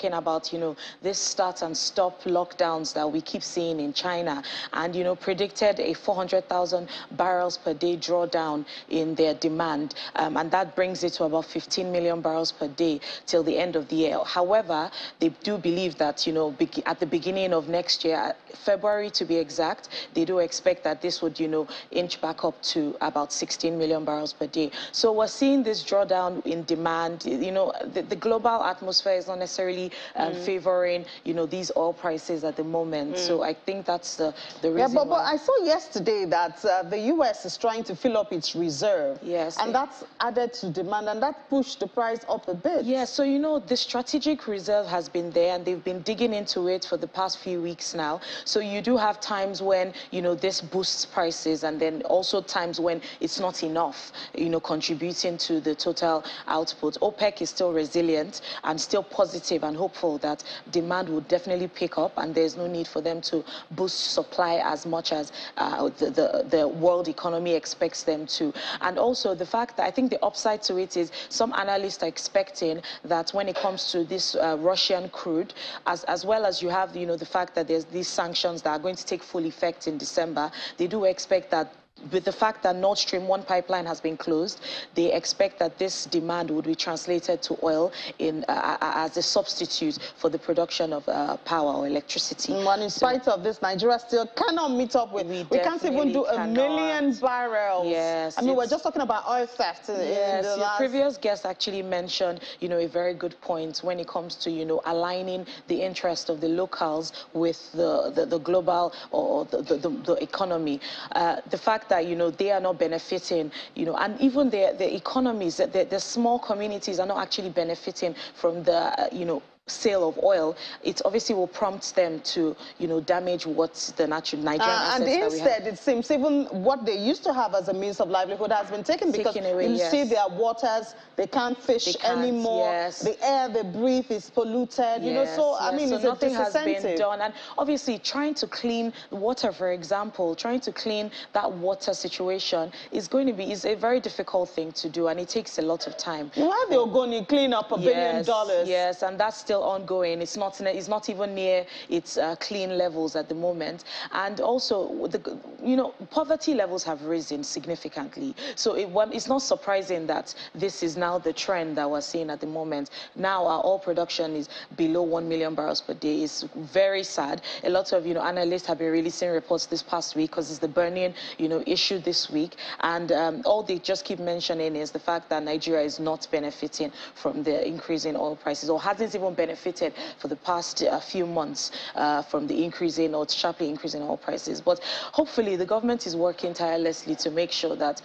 talking about, this start and stop lockdowns that we keep seeing in China, and, predicted a 400,000 barrels per day drawdown in their demand. And that brings it to about 15 million barrels per day till the end of the year. However, they do believe that, at the beginning of next year, February to be exact, they do expect that this would, inch back up to about 16 million barrels per day. So we're seeing this drawdown in demand. The global atmosphere is not necessarily favoring, these oil prices at the moment. So I think that's the reason. Yeah, but I saw yesterday that the U.S. is trying to fill up its reserve. Yes. And that's added to demand, and that pushed the price up a bit. Yeah, so the strategic reserve has been there, and they've been digging into it for the past few weeks now. So you do have times when, this boosts prices, and then also times when it's not enough, contributing to the total output. OPEC is still resilient and still positive and hopeful that demand will definitely pick up, and there's no need for them to boost supply as much as the world economy expects them to. And also the fact that I think the upside to it is some analysts are expecting that when it comes to this Russian crude, as well as you have, the fact that there's these sanctions that are going to take full effect in December, they do expect that with the fact that Nord Stream 1 pipeline has been closed, they expect that this demand would be translated to oil as a substitute for the production of power or electricity. And in spite of this, Nigeria still cannot meet up with. We can't even do a million barrels. Yes. I mean, we're just talking about oil theft. Yes, your previous guest actually mentioned, a very good point when it comes to, aligning the interest of the locals with the global or the economy. The fact that, they are not benefiting, and even the economies, the small communities are not actually benefiting from the, sale of oil. It obviously will prompt them to, damage what the Nigerian assets and that we have. instead, it seems even what they used to have as a means of livelihood has been taken because away, you yes. see their waters, they can't fish anymore. Yes. The air they breathe is polluted. Yes, so I mean, so it's nothing a has disincentive. been done, and obviously trying to clean water, for example, trying to clean that water situation is a very difficult thing to do, and it takes a lot of time. You have the Ogoni clean up $1 billion. Yes, and that's still ongoing. It's not even near its clean levels at the moment, and also poverty levels have risen significantly. So it's not surprising that this is now the trend that we're seeing at the moment. Now our oil production is below 1 million barrels per day. It's very sad. A lot of analysts have been releasing reports this past week because it's the burning issue this week, and all they just keep mentioning is the fact that Nigeria is not benefiting from the increase in oil prices, or hasn't even benefited for the past few months from the increase in or sharply increasing oil prices. But hopefully the government is working tirelessly to make sure that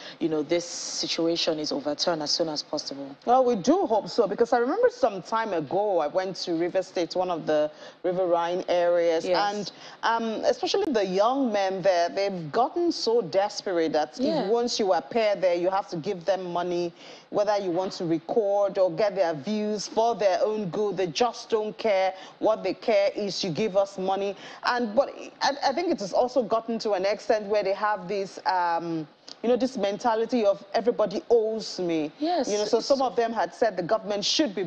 this situation is overturned as soon as possible. Well, we do hope so, because I remember some time ago I went to River State, one of the riverine areas, yes. and especially the young men there, they've gotten so desperate that if once you appear there, you have to give them money, whether you want to record or get their views for their own good. They just don't care. What they care is you give us money. But I think it has also gotten to an extent where they have this this mentality of everybody owes me. Yes. So some of them had said the government should be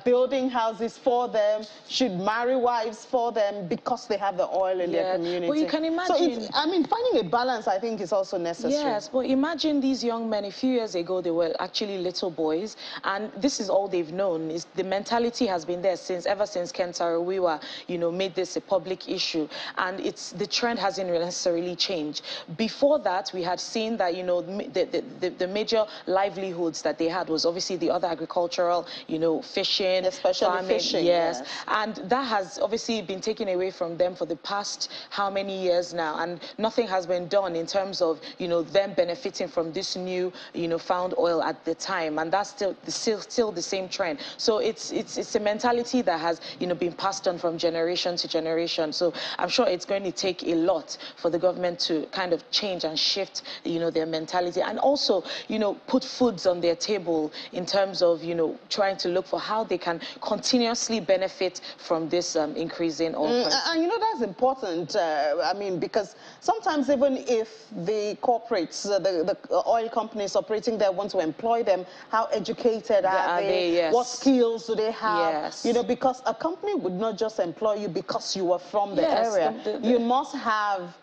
building houses for them, should marry wives for them because they have the oil in their community. But you can imagine. So finding a balance, I think, is also necessary. Yes, but imagine these young men. A few years ago, they were actually little boys, and this is all they've known. Is the mentality has been there ever since Ken Saro-Wiwa, made this a public issue, and the trend hasn't necessarily changed. Before that, we had seen that, the major livelihoods that they had was obviously the other agricultural, fishing, especially farming, fishing. yes. And that has obviously been taken away from them for the past how many years now, and nothing has been done in terms of, them benefiting from this new, found oil at the time, and that's still the same trend. So it's a mentality that has, been passed on from generation to generation. So I'm sure it's going to take a lot for the government to kind of change change and shift, their mentality, and also, put foods on their table in terms of, trying to look for how they can continuously benefit from this increase in oil price. And that's important. I mean, because sometimes even if the corporates, the oil companies operating there want to employ them, how educated are they? Yes. What skills do they have? Yes. Because a company would not just employ you because you are from the Yes, area. You must have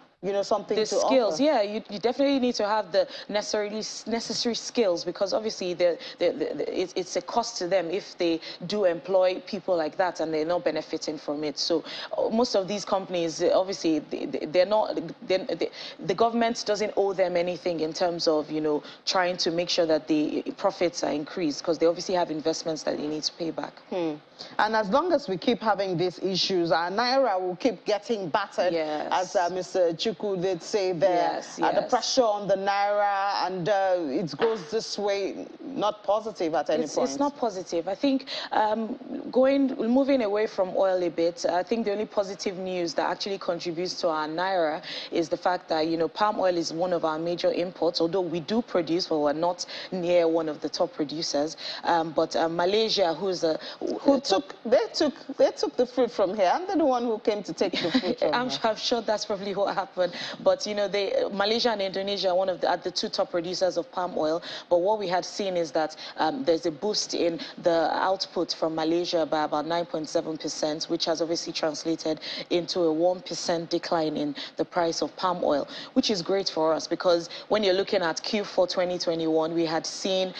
something the to skills offer. Yeah, you definitely need to have the necessary skills, because obviously it's a cost to them if they do employ people like that and they're not benefiting from it. So most of these companies, obviously the government doesn't owe them anything in terms of trying to make sure that the profits are increased, because they obviously have investments that they need to pay back. And as long as we keep having these issues, our naira will keep getting battered, as Mr. Chukwu did say there. The pressure on the naira, and it goes this way, not positive at any point. It's not positive. I think moving away from oil a bit, I think the only positive news that actually contributes to our naira is the fact that, palm oil is one of our major imports, although we do produce, but we're not near one of the top producers. But Malaysia, they took the fruit from here. I'm the one who came to take the fruit from I'm sure that's probably what happened. But Malaysia and Indonesia are are the two top producers of palm oil. But what we had seen is that there's a boost in the output from Malaysia by about 9.7%, which has obviously translated into a 1% decline in the price of palm oil, which is great for us, because when you're looking at Q4 2021, we had seen,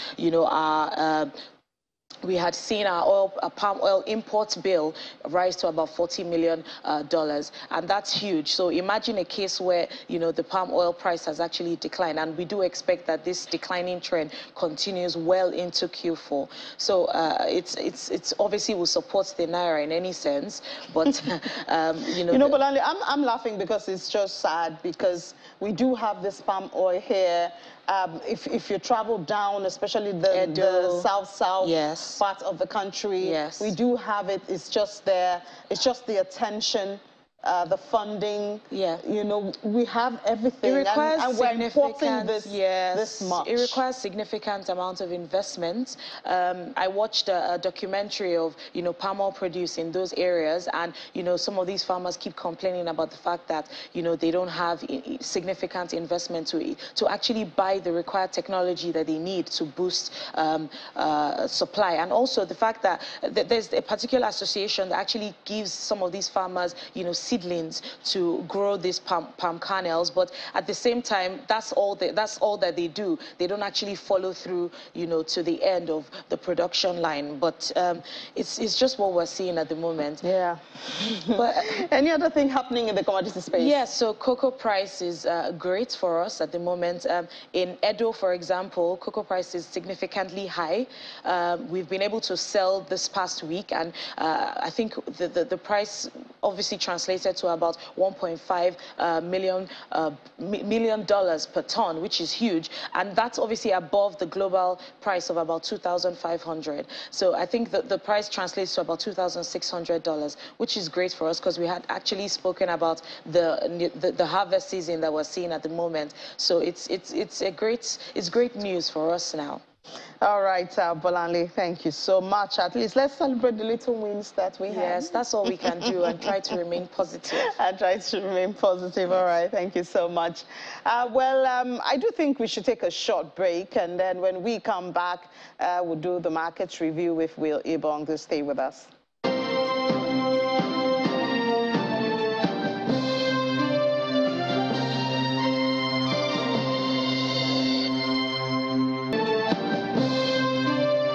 our palm oil import bill rise to about $40 million, and that's huge. So imagine a case where the palm oil price has actually declined, and we do expect that this declining trend continues well into Q4. So it's obviously will support the naira in any sense, but but I'm laughing because it's just sad, because we do have this palm oil here. If you travel down, especially the south part of the country, we do have it. It's just there. It's just the attention, the funding. We have everything. It requires and we're importing this much. It requires significant amount of investment. I watched a documentary of palm oil produce in those areas, and some of these farmers keep complaining about the fact that they don't have significant investment to actually buy the required technology that they need to boost supply, and also the fact that there's a particular association that actually gives some of these farmers seedlings to grow these palm kernels, but at the same time, that's all that they do. They don't actually follow through, to the end of the production line. But it's just what we're seeing at the moment. Yeah. But any other thing happening in the commodity space? Yes. So cocoa price is great for us at the moment. In Edo, for example, cocoa price is significantly high. We've been able to sell this past week, and I think the price obviously translated to about $1.5 million per ton, which is huge, and that's obviously above the global price of about $2,500. So I think that the price translates to about $2,600, which is great for us, because we had actually spoken about the harvest season that we're seeing at the moment. So it's great news for us now. All right, Bolanle, thank you so much. At least let's celebrate the little wins that we have. Yes, that's all we can do, and try to remain positive. And try to remain positive. All right, thank you so much. I do think we should take a short break, and then when we come back, we'll do the market review with Will Ibong. To stay with us.